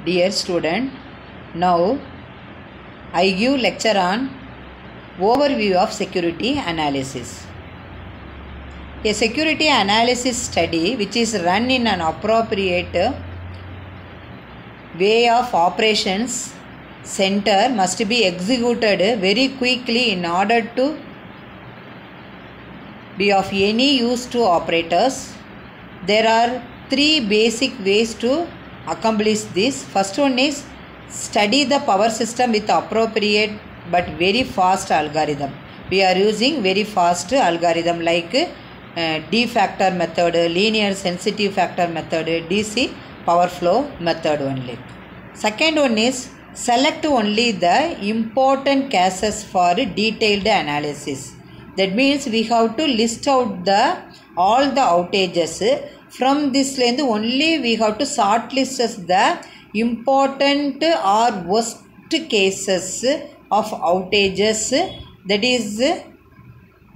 Dear student, now I give lecture on overview of security analysis. A security analysis study which is run in an appropriate way of operations center must be executed very quickly in order to be of any use to operators. There are three basic ways to accomplish this. First one is study the power system with appropriate but very fast algorithm. We are using very fast algorithm like D factor method, linear sensitive factor method, DC power flow method only. Second one is select only the important cases for detailed analysis. That means we have to list out all the outages. From this lens only we have to shortlist the important or worst cases of outages. That is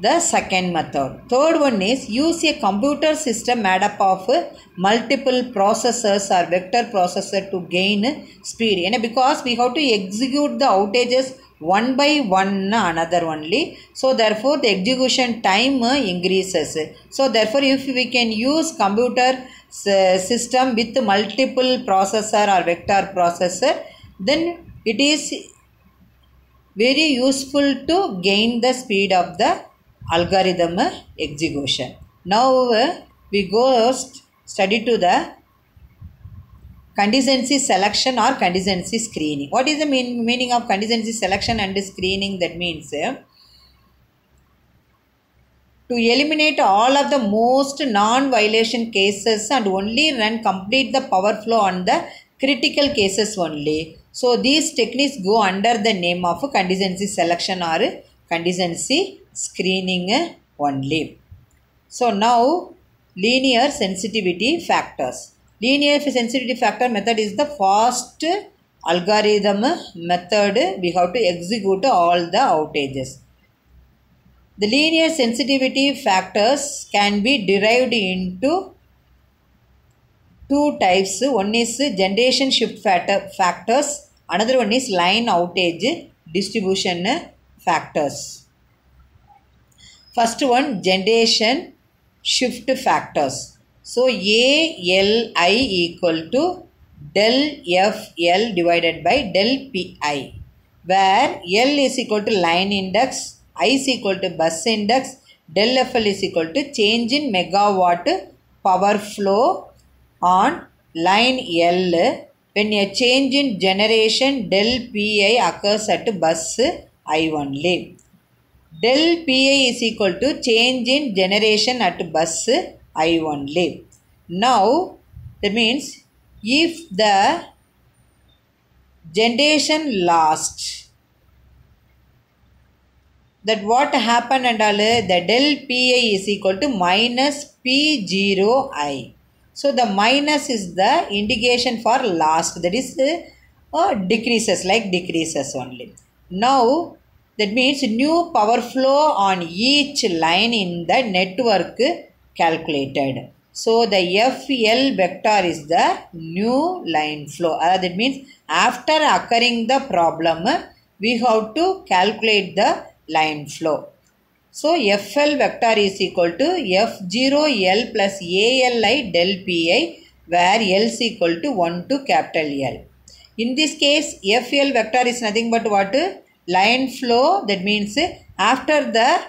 the second method. Third one is use a computer system made up of multiple processors or vector processor to gain speed. And because we have to execute the outages one by one another only, so therefore the execution time increases. So therefore if we can use computer system with multiple processor or vector processor, then it is very useful to gain the speed of the algorithm execution. Now we go study to the contingency selection or contingency screening. What is the meaning of contingency selection and screening? That means to eliminate all of the most non-violation cases and only complete the power flow on the critical cases only. So these techniques go under the name of contingency selection or contingency screening only. So now linear sensitivity factors. Linear sensitivity factor method is the fast algorithm method. We have to execute all the outages. The linear sensitivity factors can be derived into two types. One is generation shift factors. Another one is line outage distribution factors. First one, generation shift factors. So ALI equal to del FL divided by del PI, where L is equal to line index, I is equal to bus index, del FL is equal to change in megawatt power flow on line L when a change in generation del PI occurs at bus I only. Del PI is equal to change in generation at bus I only. Now that means if the generation lost, that what happened and all, the del PI is equal to minus P0I. So the minus is the indication for lost, that is decreases, like decreases only. Now that means new power flow on each line in the network calculated. So the FL vector is the new line flow. That means after occurring the problem, we have to calculate the line flow. So FL vector is equal to F0L plus ALI del PI, where L is equal to 1 to capital L. In this case, FL vector is nothing but what? Line flow. That means after the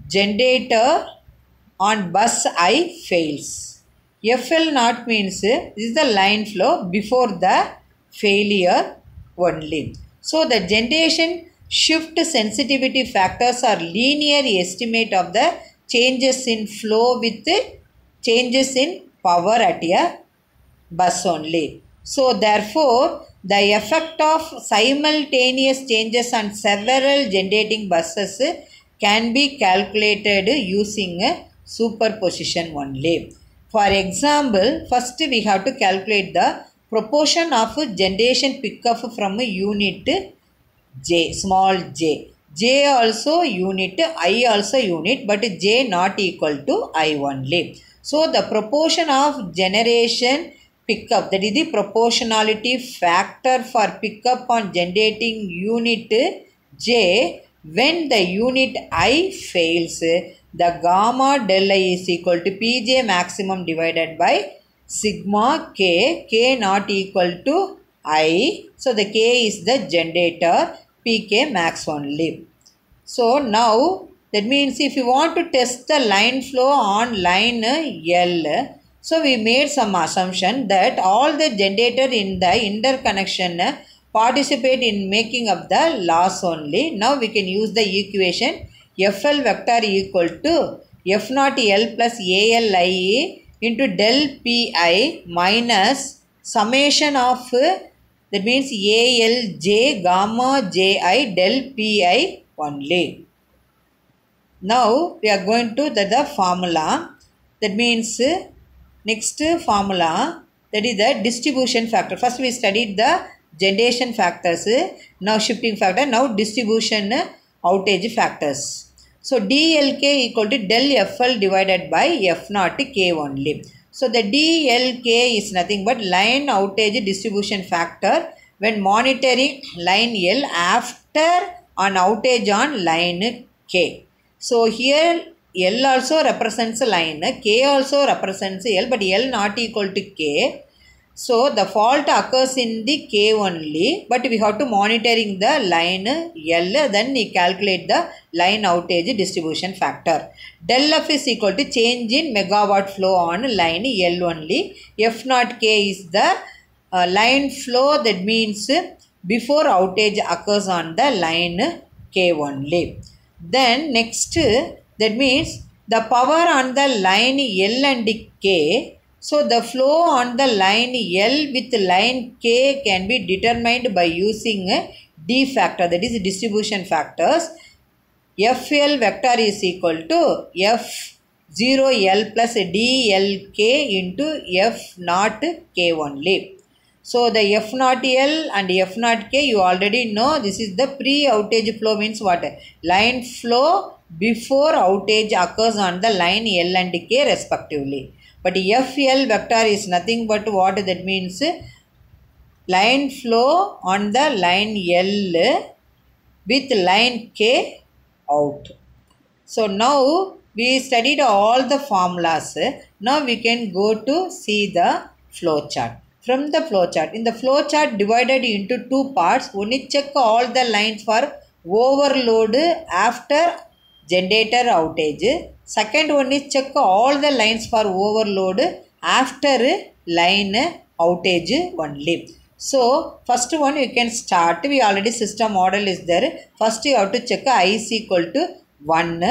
generator on bus I fails. FL naught means this is the line flow before the failure only. So the generation shift sensitivity factors are linear estimate of the changes in flow with changes in power at a bus only. So therefore the effect of simultaneous changes on several generating buses can be calculated using superposition only. For example, first we have to calculate the proportion of generation pickup from unit J, small j. J also unit, I also unit, but J not equal to I only. So the proportion of generation pickup, that is the proportionality factor for pickup on generating unit j. When the unit I fails, the gamma del I is equal to Pj maximum divided by sigma k, k not equal to I. So the k is the generator, Pk max only. So now that means if you want to test the line flow on line L, so we made some assumption that all the generator in the interconnection participate in making up the loss only. Now we can use the equation FL vector equal to F naught L plus ALI into del Pi minus summation of that means ALJ gamma JI del Pi only. Now we are going to the formula. That means next formula, that is the distribution factor. First we studied the generation factors, now shifting factor, now distribution outage factors. So DLK equal to del FL divided by F naught K only. So the DLK is nothing but line outage distribution factor when monitoring line L after an outage on line K. So here L also represents line, K also represents L, but L not equal to K. So the fault occurs in the K only, but we have to monitoring the line L, then we calculate the line outage distribution factor. Del F is equal to change in megawatt flow on line L only. F naught K is the line flow, that means before outage occurs on the line K only. Then next, that means the power on the line L and K. So the flow on the line L with line K can be determined by using D factor, that is distribution factors. FL vector is equal to F0L plus DLK into F naught K only. So the F naught L and F naught K you already know. This is the pre-outage flow, means what? Line flow before outage occurs on the line L and K respectively. But FL vector is nothing but what? That means line flow on the line L with line K out. So now we studied all the formulas. Now we can go to see the flow chart. From the flow chart, in the flow chart divided into two parts, only check all the lines for overload after generator outage. Second one is check all the lines for overload after line outage only. So first one you can start. We already system model is there. First you have to check I is equal to 1.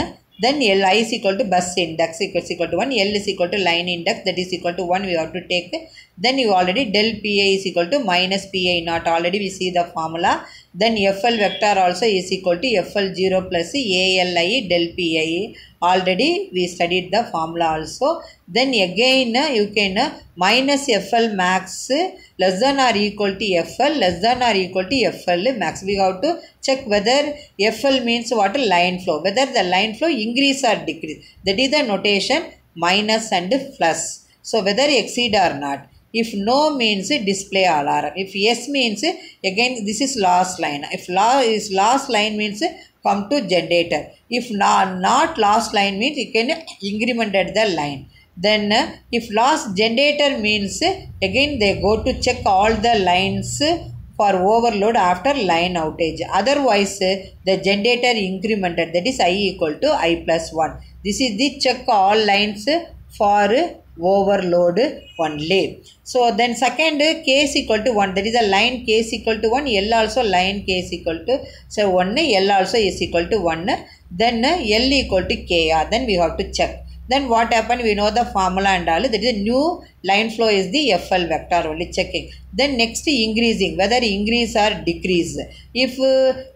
Then L I is equal to bus index equal to 1. L is equal to line index, that is equal to 1 we have to take. Then you already del Pi is equal to minus Pi naught. Already we see the formula. Then FL vector also is equal to FL0 plus ALI del Pi. Already we studied the formula also. Then again you can minus FL max less than or equal to FL less than or equal to FL max. We have to check whether FL means what? Line flow. Whether the line flow increase or decrease. That is the notation minus and plus. So whether exceed or not. If no means display alarm. If yes means again this is last line. If last line means come to generator. If not last line means you can increment the line. Then if last generator means again they go to check all the lines for overload after line outage. Otherwise the generator incremented, that is I equal to I plus 1. This is the check all lines for overload only. So then second K is equal to 1, that is a line K is equal to 1, L also line K is equal to, so 1, L also is equal to 1, then L equal to KR, then we have to check. Then what happened? We know the formula and all. That is a new line flow is the FL vector only checking. Then next increasing, whether increase or decrease. If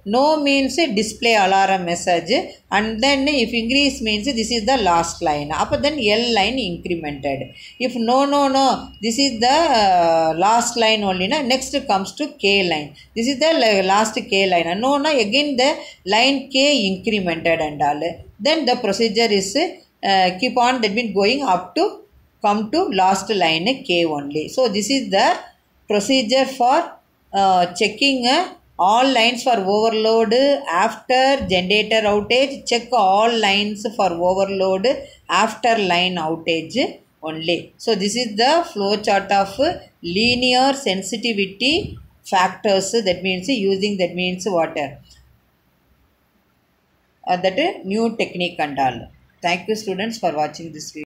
no means display alarm message, and then if increase means this is the last line. Up then L line incremented. If no, this is the last line only. Next comes to K line. This is the last K line. No, again the line K incremented and all. Then the procedure is keep on, that means going up to come to last line K only. So this is the procedure for checking all lines for overload after generator outage. Check all lines for overload after line outage only. So this is the flow chart of linear sensitivity factors. That means using, that means what? That new technique and all. Thank you students for watching this video.